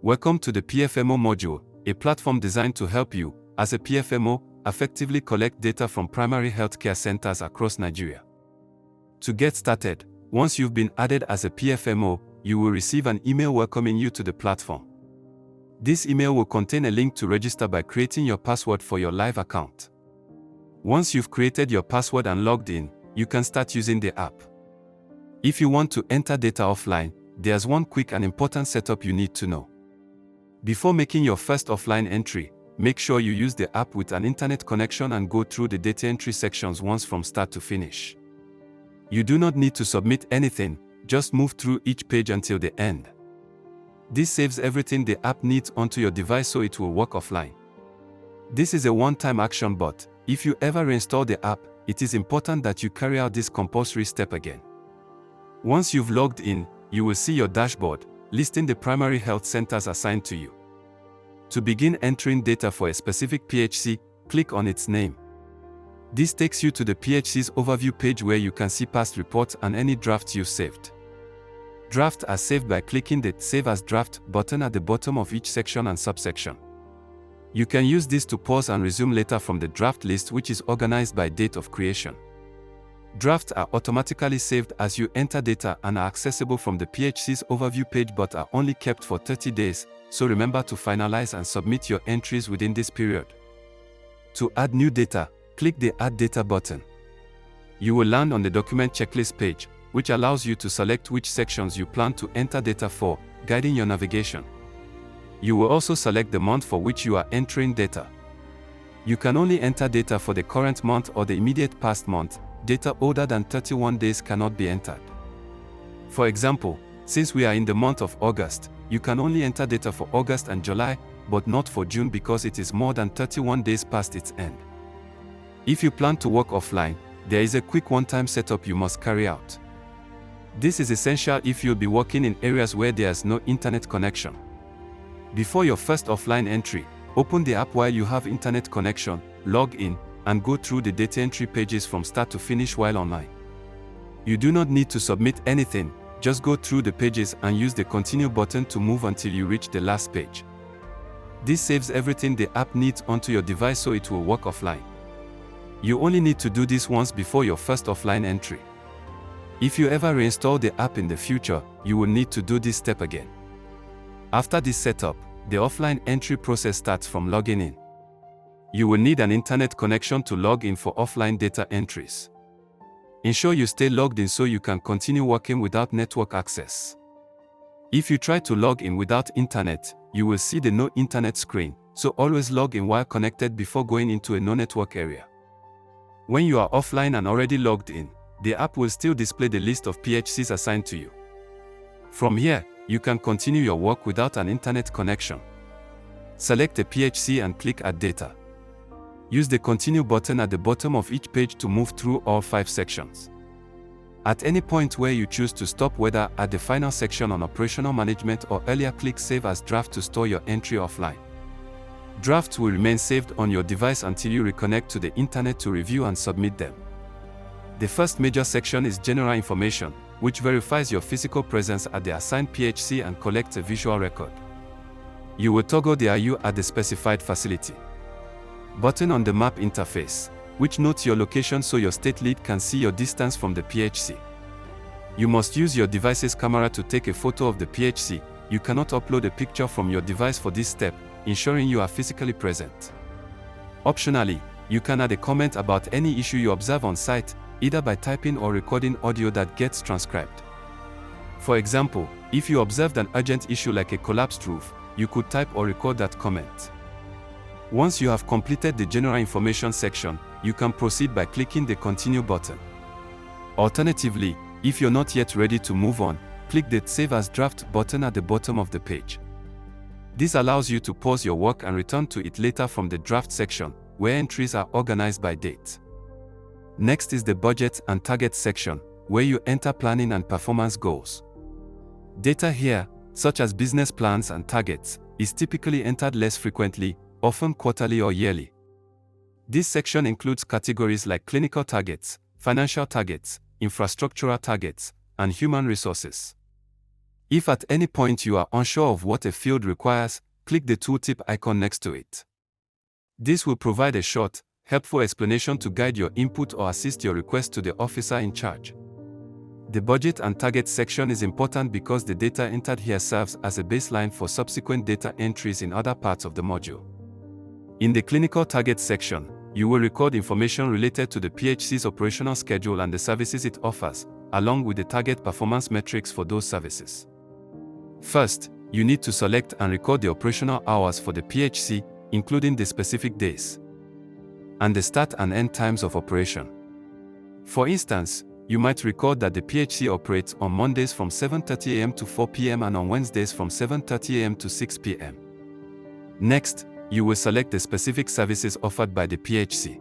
Welcome to the PFMO module, a platform designed to help you, as a PFMO, effectively collect data from primary healthcare centers across Nigeria. To get started, once you've been added as a PFMO, you will receive an email welcoming you to the platform. This email will contain a link to register by creating your password for your live account. Once you've created your password and logged in, you can start using the app. If you want to enter data offline, there's one quick and important setup you need to know. Before making your first offline entry, make sure you use the app with an internet connection and go through the data entry sections once from start to finish. You do not need to submit anything, just move through each page until the end. This saves everything the app needs onto your device so it will work offline. This is a one-time action, but if you ever reinstall the app, it is important that you carry out this compulsory step again. Once you've logged in, you will see your dashboard, listing the primary health centers assigned to you. To begin entering data for a specific PHC, click on its name. This takes you to the PHC's overview page where you can see past reports and any drafts you've saved. Drafts are saved by clicking the Save as Draft button at the bottom of each section and subsection. You can use this to pause and resume later from the draft list, which is organized by date of creation. Drafts are automatically saved as you enter data and are accessible from the PHC's overview page but are only kept for 30 days, so remember to finalize and submit your entries within this period. To add new data, click the Add Data button. You will land on the Document Checklist page, which allows you to select which sections you plan to enter data for, guiding your navigation. You will also select the month for which you are entering data. You can only enter data for the current month or the immediate past month. Data older than 31 days cannot be entered. For example, since we are in the month of August, you can only enter data for August and July, but not for June because it is more than 31 days past its end. If you plan to work offline, there is a quick one-time setup you must carry out. This is essential if you'll be working in areas where there's no internet connection. Before your first offline entry, open the app while you have internet connection, log in, and go through the data entry pages from start to finish while online. You do not need to submit anything, just go through the pages and use the Continue button to move until you reach the last page. This saves everything the app needs onto your device so it will work offline. You only need to do this once before your first offline entry. If you ever reinstall the app in the future, you will need to do this step again. After this setup, the offline entry process starts from logging in. You will need an internet connection to log in for offline data entries. Ensure you stay logged in so you can continue working without network access. If you try to log in without internet, you will see the No Internet screen, so always log in while connected before going into a no-network area. When you are offline and already logged in, the app will still display the list of PHCs assigned to you. From here, you can continue your work without an internet connection. Select a PHC and click Add Data. Use the Continue button at the bottom of each page to move through all 5 sections. At any point where you choose to stop, whether at the final section on operational management or earlier, click Save as Draft to store your entry offline. Drafts will remain saved on your device until you reconnect to the internet to review and submit them. The first major section is General Information, which verifies your physical presence at the assigned PHC and collects a visual record. You will toggle the Are You at the specified facility button on the map interface, which notes your location so your state lead can see your distance from the PHC. You must use your device's camera to take a photo of the PHC. You cannot upload a picture from your device for this step, ensuring you are physically present. Optionally, you can add a comment about any issue you observe on site, either by typing or recording audio that gets transcribed. For example, if you observed an urgent issue like a collapsed roof, you could type or record that comment. Once you have completed the General Information section, you can proceed by clicking the Continue button. Alternatively, if you're not yet ready to move on, click the Save as Draft button at the bottom of the page. This allows you to pause your work and return to it later from the Draft section, where entries are organized by date. Next is the Budget and Target section, where you enter planning and performance goals. Data here, such as business plans and targets, is typically entered less frequently, often quarterly or yearly. This section includes categories like clinical targets, financial targets, infrastructural targets, and human resources. If at any point you are unsure of what a field requires, click the tooltip icon next to it. This will provide a short, helpful explanation to guide your input or assist your request to the officer in charge. The budget and target section is important because the data entered here serves as a baseline for subsequent data entries in other parts of the module. In the clinical target section, you will record information related to the PHC's operational schedule and the services it offers, along with the target performance metrics for those services. First, you need to select and record the operational hours for the PHC, including the specific days and the start and end times of operation. For instance, you might record that the PHC operates on Mondays from 7:30 a.m. to 4 p.m. and on Wednesdays from 7:30 a.m. to 6 p.m. Next, you will select the specific services offered by the PHC.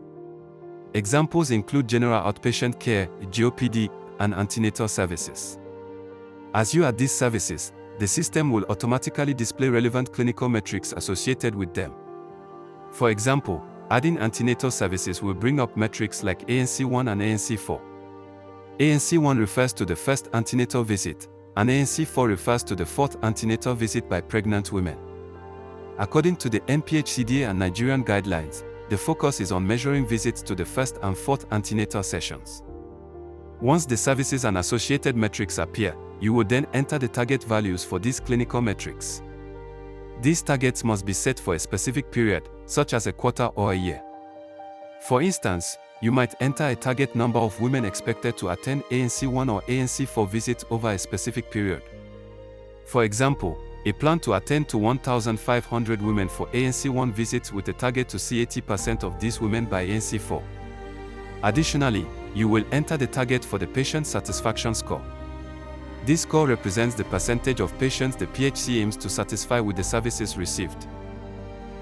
Examples include general outpatient care, GOPD, and antenatal services. As you add these services, the system will automatically display relevant clinical metrics associated with them. For example, adding antenatal services will bring up metrics like ANC1 and ANC4. ANC1 refers to the first antenatal visit, and ANC4 refers to the fourth antenatal visit by pregnant women. According to the NPHCDA and Nigerian guidelines, the focus is on measuring visits to the first and fourth antenatal sessions. Once the services and associated metrics appear, you will then enter the target values for these clinical metrics. These targets must be set for a specific period, such as a quarter or a year. For instance, you might enter a target number of women expected to attend ANC1 or ANC4 visits over a specific period. For example, a plan to attend to 1,500 women for ANC1 visits with a target to see 80% of these women by ANC4. Additionally, you will enter the target for the patient satisfaction score. This score represents the percentage of patients the PHC aims to satisfy with the services received.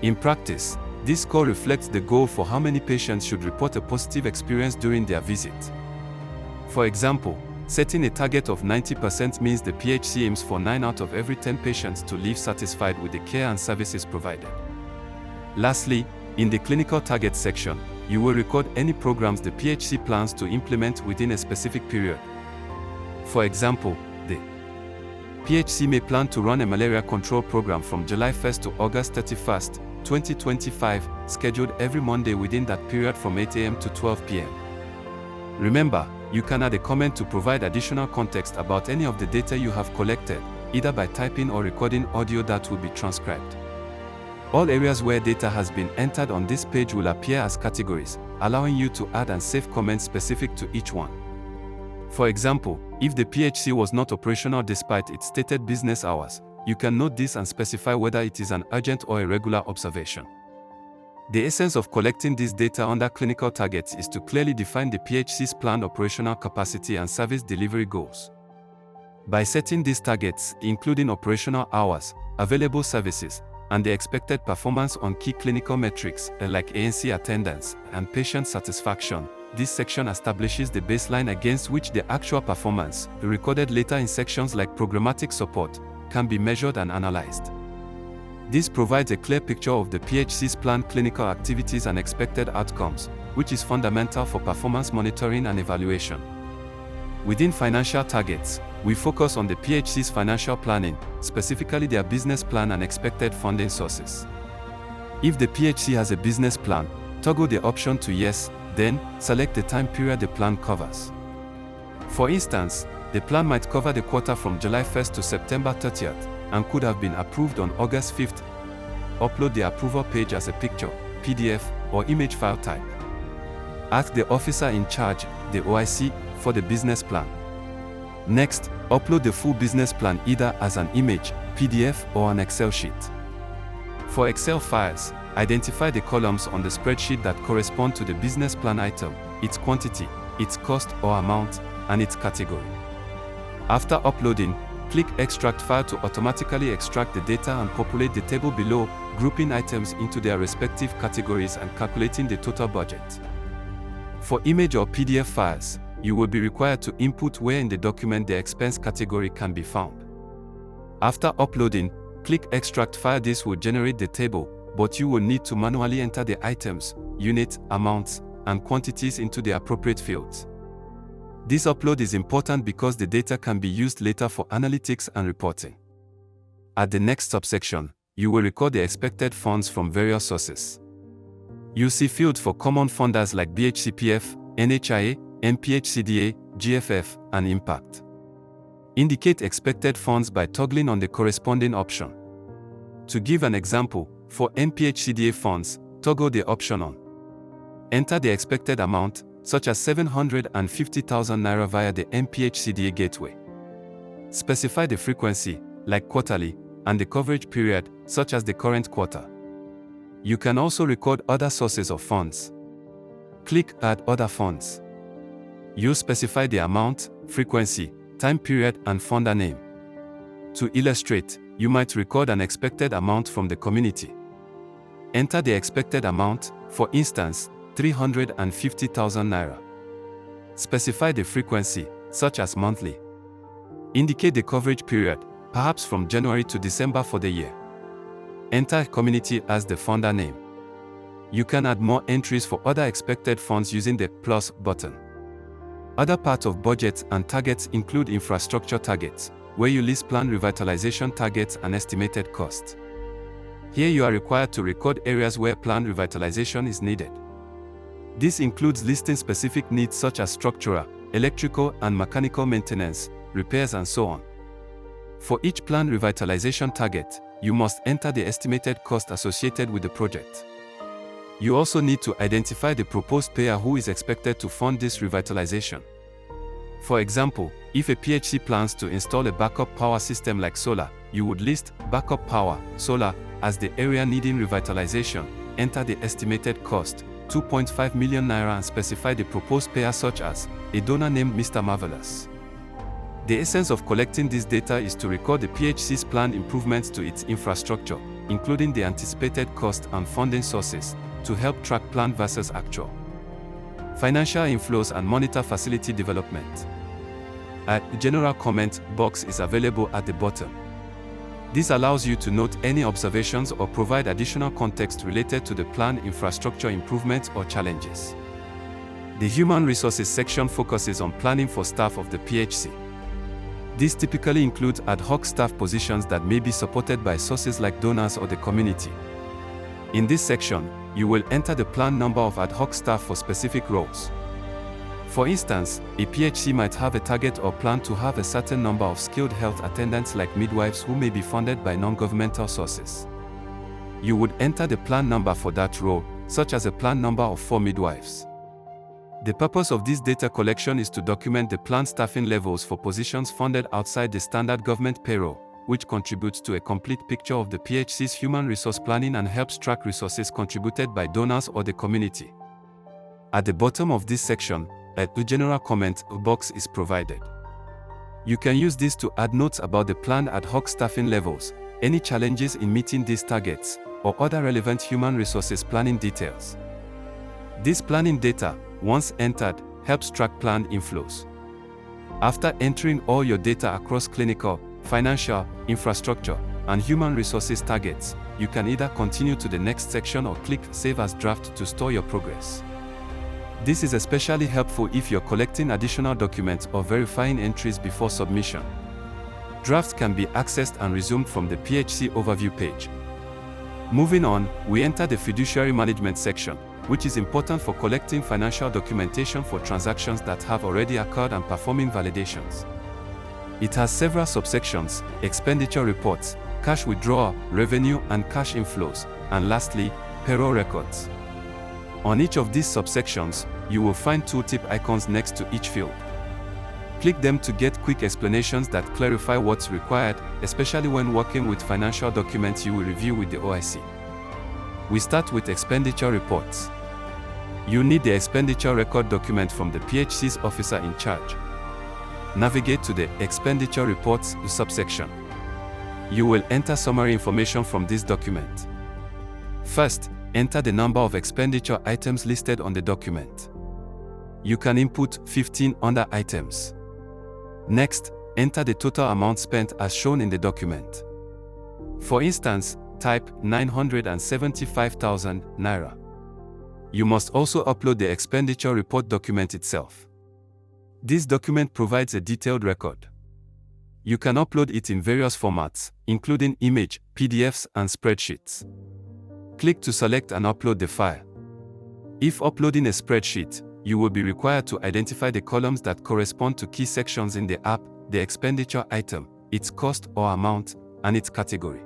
In practice, this score reflects the goal for how many patients should report a positive experience during their visit. For example, setting a target of 90% means the PHC aims for 9 out of every 10 patients to leave satisfied with the care and services provided. Lastly, in the clinical target section, you will record any programs the PHC plans to implement within a specific period. For example, the PHC may plan to run a malaria control program from July 1st to August 31st, 2025, scheduled every Monday within that period from 8 a.m. to 12 p.m. Remember, you can add a comment to provide additional context about any of the data you have collected, either by typing or recording audio that will be transcribed. All areas where data has been entered on this page will appear as categories, allowing you to add and save comments specific to each one. For example, if the PHC was not operational despite its stated business hours, you can note this and specify whether it is an urgent or a regular observation. The essence of collecting this data under clinical targets is to clearly define the PHC's planned operational capacity and service delivery goals. By setting these targets, including operational hours, available services, and the expected performance on key clinical metrics like ANC attendance and patient satisfaction, this section establishes the baseline against which the actual performance, recorded later in sections like programmatic support, can be measured and analyzed. This provides a clear picture of the PHC's planned clinical activities and expected outcomes, which is fundamental for performance monitoring and evaluation. Within financial targets, we focus on the PHC's financial planning, specifically their business plan and expected funding sources. If the PHC has a business plan, toggle the option to Yes, then select the time period the plan covers. For instance, the plan might cover the quarter from July 1st to September 30th, and could have been approved on August 5th. Upload the approval page as a picture, PDF, or image file type. Ask the officer in charge, the OIC, for the business plan. Next, upload the full business plan either as an image, PDF, or an Excel sheet. For Excel files, identify the columns on the spreadsheet that correspond to the business plan item, its quantity, its cost or amount, and its category. After uploading, click Extract File to automatically extract the data and populate the table below, grouping items into their respective categories and calculating the total budget. For image or PDF files, you will be required to input where in the document the expense category can be found. After uploading, click Extract File. This will generate the table, but you will need to manually enter the items, units, amounts, and quantities into the appropriate fields. This upload is important because the data can be used later for analytics and reporting. At the next subsection, you will record the expected funds from various sources. You see fields for common funders like BHCPF, NHIA, MPHCDA, GFF, and Impact. Indicate expected funds by toggling on the corresponding option. To give an example, for MPHCDA funds, toggle the option on. Enter the expected amount, such as 750,000 naira via the MPHCDA gateway. Specify the frequency, like quarterly, and the coverage period, such as the current quarter. You can also record other sources of funds. Click Add Other Funds. You specify the amount, frequency, time period, and funder name. To illustrate, you might record an expected amount from the community. Enter the expected amount, for instance, 350,000 naira. Specify the frequency, such as monthly. Indicate the coverage period, perhaps from January to December for the year. Enter community as the funder name. You can add more entries for other expected funds using the plus button. Other parts of budgets and targets include infrastructure targets, where you list planned revitalization targets and estimated cost. Here you are required to record areas where planned revitalization is needed. This includes listing specific needs such as structural, electrical and mechanical maintenance, repairs and so on. For each planned revitalization target, you must enter the estimated cost associated with the project. You also need to identify the proposed payer who is expected to fund this revitalization. For example, if a PHC plans to install a backup power system like solar, you would list backup power, solar, as the area needing revitalization, enter the estimated cost, 2.5 million naira, and specify the proposed payer such as a donor named Mr. Marvelous. The essence of collecting this data is to record the PHC's planned improvements to its infrastructure, including the anticipated cost and funding sources, to help track plan versus actual. Financial inflows and monitor facility development. A general comment box is available at the bottom. This allows you to note any observations or provide additional context related to the planned infrastructure improvements or challenges. The Human Resources section focuses on planning for staff of the PHC. This typically includes ad hoc staff positions that may be supported by sources like donors or the community. In this section, you will enter the planned number of ad hoc staff for specific roles. For instance, a PHC might have a target or plan to have a certain number of skilled health attendants like midwives who may be funded by non-governmental sources. You would enter the planned number for that role, such as a planned number of 4 midwives. The purpose of this data collection is to document the planned staffing levels for positions funded outside the standard government payroll, which contributes to a complete picture of the PHC's human resource planning and helps track resources contributed by donors or the community. At the bottom of this section, a general comment box is provided. You can use this to add notes about the planned ad hoc staffing levels, any challenges in meeting these targets, or other relevant human resources planning details. This planning data, once entered, helps track planned inflows. After entering all your data across clinical, financial, infrastructure, and human resources targets, you can either continue to the next section or click Save as Draft to store your progress. This is especially helpful if you're collecting additional documents or verifying entries before submission. Drafts can be accessed and resumed from the PHC overview page. Moving on, we enter the fiduciary management section, which is important for collecting financial documentation for transactions that have already occurred and performing validations. It has several subsections: expenditure reports, cash withdrawal, revenue and cash inflows, and lastly, payroll records. On each of these subsections, you will find tooltip icons next to each field. Click them to get quick explanations that clarify what's required, especially when working with financial documents you will review with the OIC. We start with expenditure reports. You need the expenditure record document from the PHC's officer in charge. Navigate to the Expenditure Reports subsection. You will enter summary information from this document. First, enter the number of expenditure items listed on the document. You can input 15 under items. Next, enter the total amount spent as shown in the document. For instance, type 975,000 naira. You must also upload the expenditure report document itself. This document provides a detailed record. You can upload it in various formats, including image, PDFs, and spreadsheets. Click to select and upload the file. If uploading a spreadsheet, you will be required to identify the columns that correspond to key sections in the app, the expenditure item, its cost or amount, and its category.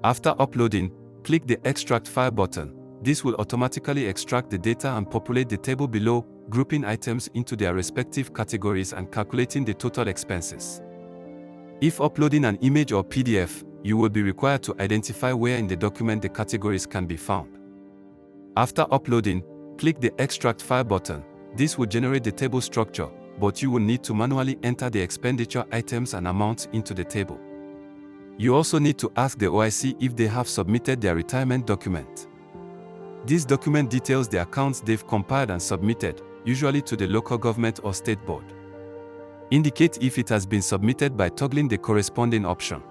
After uploading, click the Extract File button. This will automatically extract the data and populate the table below, grouping items into their respective categories and calculating the total expenses. If uploading an image or PDF, you will be required to identify where in the document the categories can be found. After uploading, click the Extract File button. This will generate the table structure, but you will need to manually enter the expenditure items and amounts into the table. You also need to ask the OIC if they have submitted their retirement document. This document details the accounts they've compiled and submitted, usually to the local government or state board. Indicate if it has been submitted by toggling the corresponding option.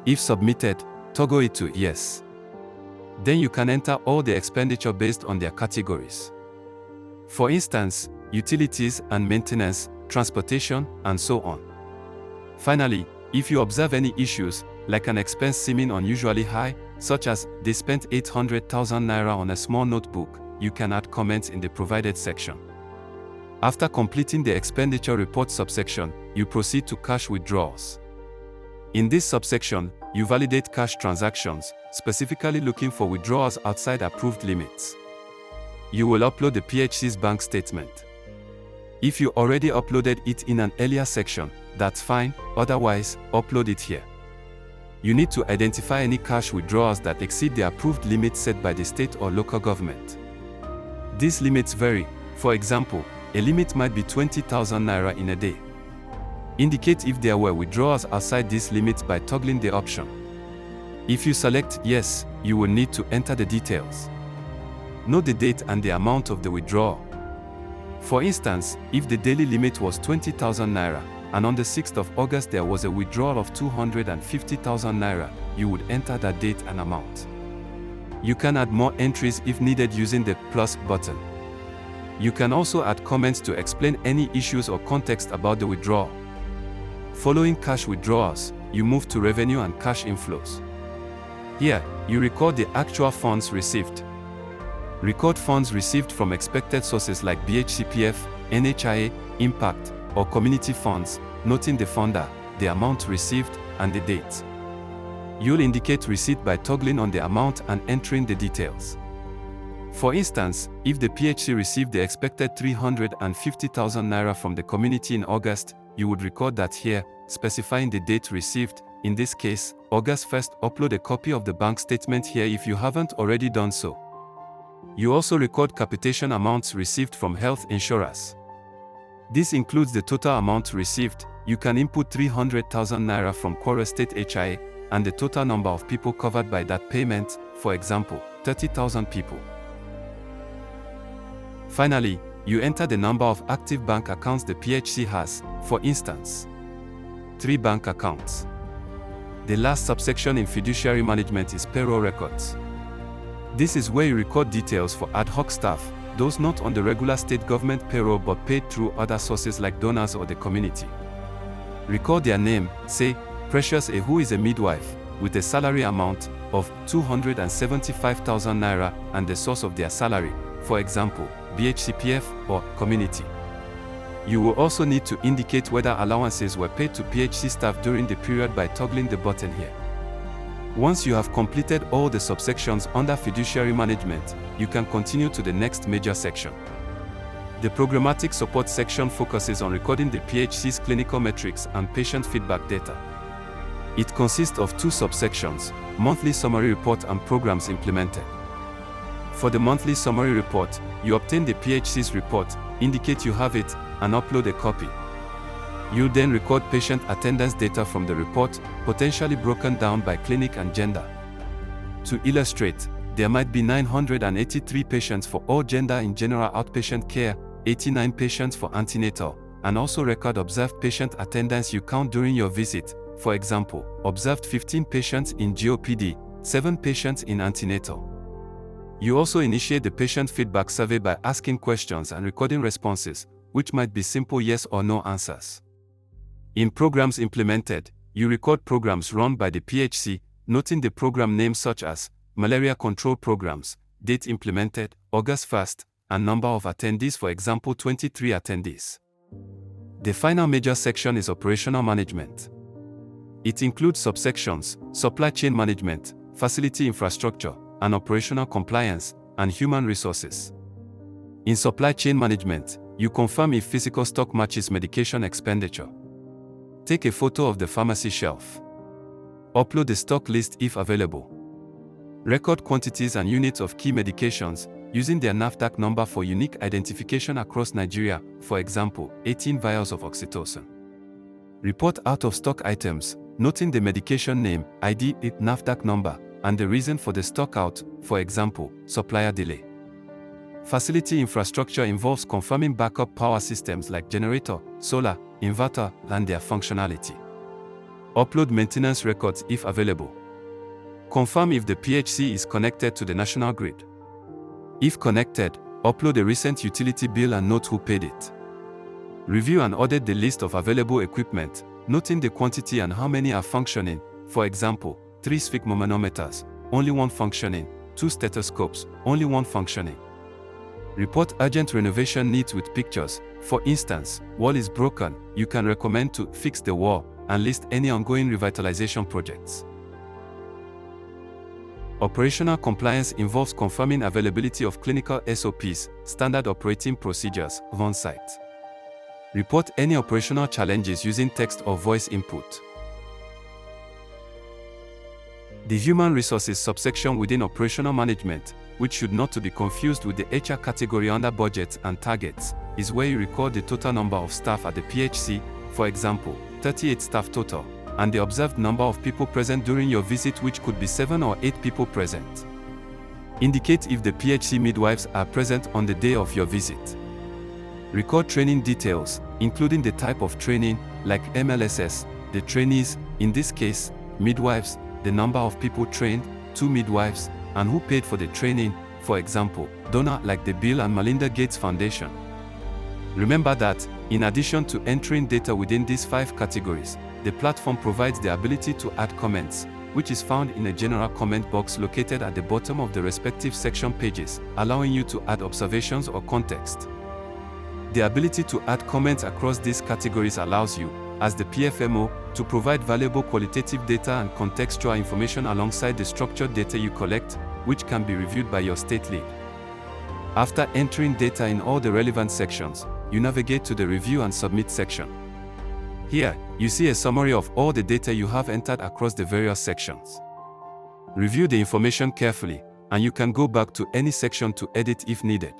If submitted, toggle it to Yes. Then you can enter all the expenditure based on their categories. For instance, utilities and maintenance, transportation, and so on. Finally, if you observe any issues, like an expense seeming unusually high, such as they spent 800,000 naira on a small notebook, you can add comments in the provided section. After completing the expenditure report subsection, you proceed to cash withdrawals. In this subsection, you validate cash transactions, specifically looking for withdrawals outside approved limits. You will upload the PHC's bank statement. If you already uploaded it in an earlier section, that's fine, otherwise, upload it here. You need to identify any cash withdrawals that exceed the approved limits set by the state or local government. These limits vary. For example, a limit might be 20,000 naira in a day. Indicate if there were withdrawals outside these limits by toggling the option. If you select Yes, you will need to enter the details. Note the date and the amount of the withdrawal. For instance, if the daily limit was 20,000 naira, and on the 6th of August there was a withdrawal of 250,000 naira, you would enter that date and amount. You can add more entries if needed using the plus button. You can also add comments to explain any issues or context about the withdrawal. Following cash withdrawals, you move to revenue and cash inflows. Here, you record the actual funds received. Record funds received from expected sources like BHCPF, NHIA, Impact, or community funds, noting the funder, the amount received, and the date. You'll indicate receipt by toggling on the amount and entering the details. For instance, if the PHC received the expected 350,000 naira from the community in August, you would record that here, specifying the date received. In this case, August 1st. Upload a copy of the bank statement here if you haven't already done so. You also record capitation amounts received from health insurers. This includes the total amount received. You can input 300,000 naira from Kwara State HIA, and the total number of people covered by that payment, for example, 30,000 people. Finally, you enter the number of active bank accounts the PHC has, for instance, 3 bank accounts. The last subsection in fiduciary management is payroll records. This is where you record details for ad hoc staff, those not on the regular state government payroll but paid through other sources like donors or the community. Record their name, say, Precious A, who is a midwife, with a salary amount of 275,000 naira and the source of their salary, for example, BHCPF or community. You will also need to indicate whether allowances were paid to PHC staff during the period by toggling the button here. Once you have completed all the subsections under fiduciary management, you can continue to the next major section. The programmatic support section focuses on recording the PHC's clinical metrics and patient feedback data. It consists of 2 subsections, monthly summary report and programs implemented. For the monthly summary report, you obtain the PHC's report, indicate you have it, and upload a copy. You'll then record patient attendance data from the report, potentially broken down by clinic and gender. To illustrate, there might be 983 patients for all gender in general outpatient care, 89 patients for antenatal, and also record observed patient attendance you count during your visit. For example, observed 15 patients in GOPD, 7 patients in antenatal. You also initiate the patient feedback survey by asking questions and recording responses, which might be simple yes or no answers. In programs implemented, you record programs run by the PHC, noting the program name such as Malaria Control Programs, date implemented, August 1st, and number of attendees, for example 23 attendees. The final major section is operational management. It includes subsections, supply chain management, facility infrastructure, and operational compliance, and human resources. In supply chain management, you confirm if physical stock matches medication expenditure. Take a photo of the pharmacy shelf. Upload the stock list if available. Record quantities and units of key medications, using their NAFDAC number for unique identification across Nigeria, for example, 18 vials of oxytocin. Report out-of-stock items, noting the medication name, ID, NAFDAC number, and the reason for the stock out, for example, supplier delay. Facility infrastructure involves confirming backup power systems like generator, solar, inverter, and their functionality. Upload maintenance records if available. Confirm if the PHC is connected to the national grid. If connected, upload a recent utility bill and note who paid it. Review and audit the list of available equipment, noting the quantity and how many are functioning, for example, 3 sphygmomanometers, only 1 functioning, 2 stethoscopes, only 1 functioning. Report urgent renovation needs with pictures. For instance, wall is broken, you can recommend to fix the wall, and list any ongoing revitalization projects. Operational compliance involves confirming availability of clinical SOPs, standard operating procedures, on-site. Report any operational challenges using text or voice input. The Human Resources subsection within Operational Management, which should not to be confused with the HR category under Budgets and Targets, is where you record the total number of staff at the PHC, for example, 38 staff total, and the observed number of people present during your visit, which could be 7 or 8 people present. Indicate if the PHC midwives are present on the day of your visit. Record training details, including the type of training, like MLSS, the trainees, in this case, midwives, the number of people trained, 2 midwives, and who paid for the training, for example, donor like the Bill and Melinda Gates Foundation. Remember that, in addition to entering data within these 5 categories, the platform provides the ability to add comments, which is found in a general comment box located at the bottom of the respective section pages, allowing you to add observations or context. The ability to add comments across these categories allows you, as the PFMO, to provide valuable qualitative data and contextual information alongside the structured data you collect, which can be reviewed by your state lead. After entering data in all the relevant sections, you navigate to the Review and Submit section. Here, you see a summary of all the data you have entered across the various sections. Review the information carefully, and you can go back to any section to edit if needed.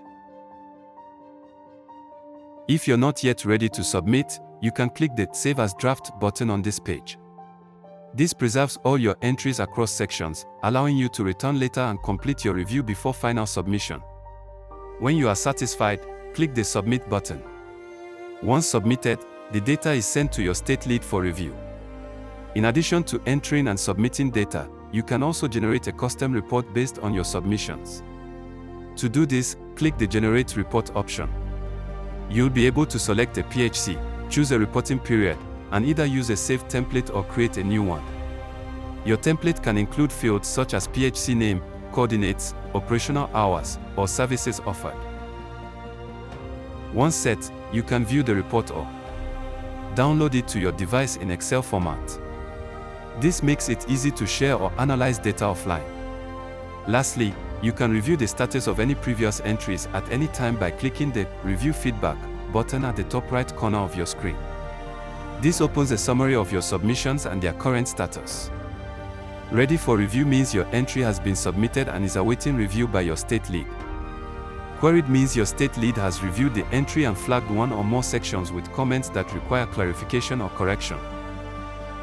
If you're not yet ready to submit, you can click the Save as Draft button on this page. This preserves all your entries across sections, allowing you to return later and complete your review before final submission. When you are satisfied, click the Submit button. Once submitted, the data is sent to your state lead for review. In addition to entering and submitting data, you can also generate a custom report based on your submissions. To do this, click the Generate Report option. You'll be able to select a PHC, choose a reporting period, and either use a saved template or create a new one. Your template can include fields such as PHC name, coordinates, operational hours, or services offered. Once set, you can view the report or download it to your device in Excel format. This makes it easy to share or analyze data offline. Lastly, you can review the status of any previous entries at any time by clicking the Review Feedback button at the top right corner of your screen. This opens a summary of your submissions and their current status. Ready for review means your entry has been submitted and is awaiting review by your state lead. Queried means your state lead has reviewed the entry and flagged one or more sections with comments that require clarification or correction.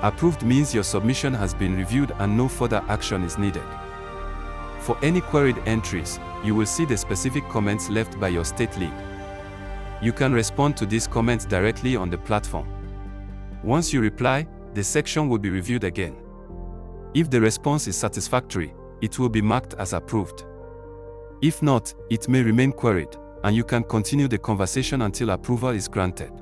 Approved means your submission has been reviewed and no further action is needed. For any queried entries, you will see the specific comments left by your state lead. You can respond to these comments directly on the platform. Once you reply, the section will be reviewed again. If the response is satisfactory, it will be marked as approved. If not, it may remain queried, and you can continue the conversation until approval is granted.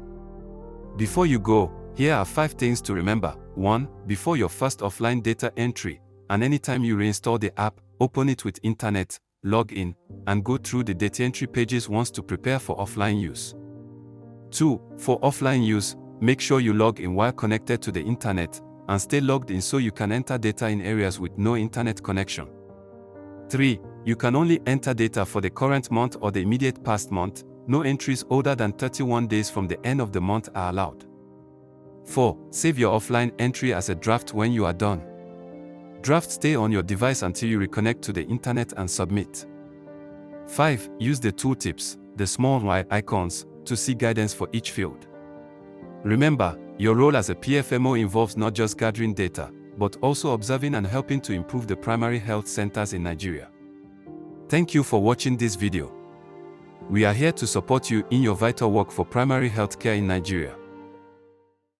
Before you go, here are 5 things to remember. 1. Before your first offline data entry, and anytime you reinstall the app, open it with internet, log in, and go through the data entry pages once to prepare for offline use. 2. For offline use, make sure you log in while connected to the internet, and stay logged in so you can enter data in areas with no internet connection. 3. You can only enter data for the current month or the immediate past month. No entries older than 31 days from the end of the month are allowed. 4. Save your offline entry as a draft when you are done. Drafts stay on your device until you reconnect to the internet and submit. 5. Use the tooltips, the small white icons, to see guidance for each field. Remember, your role as a PFMO involves not just gathering data, but also observing and helping to improve the primary health centers in Nigeria. Thank you for watching this video. We are here to support you in your vital work for primary health care in Nigeria.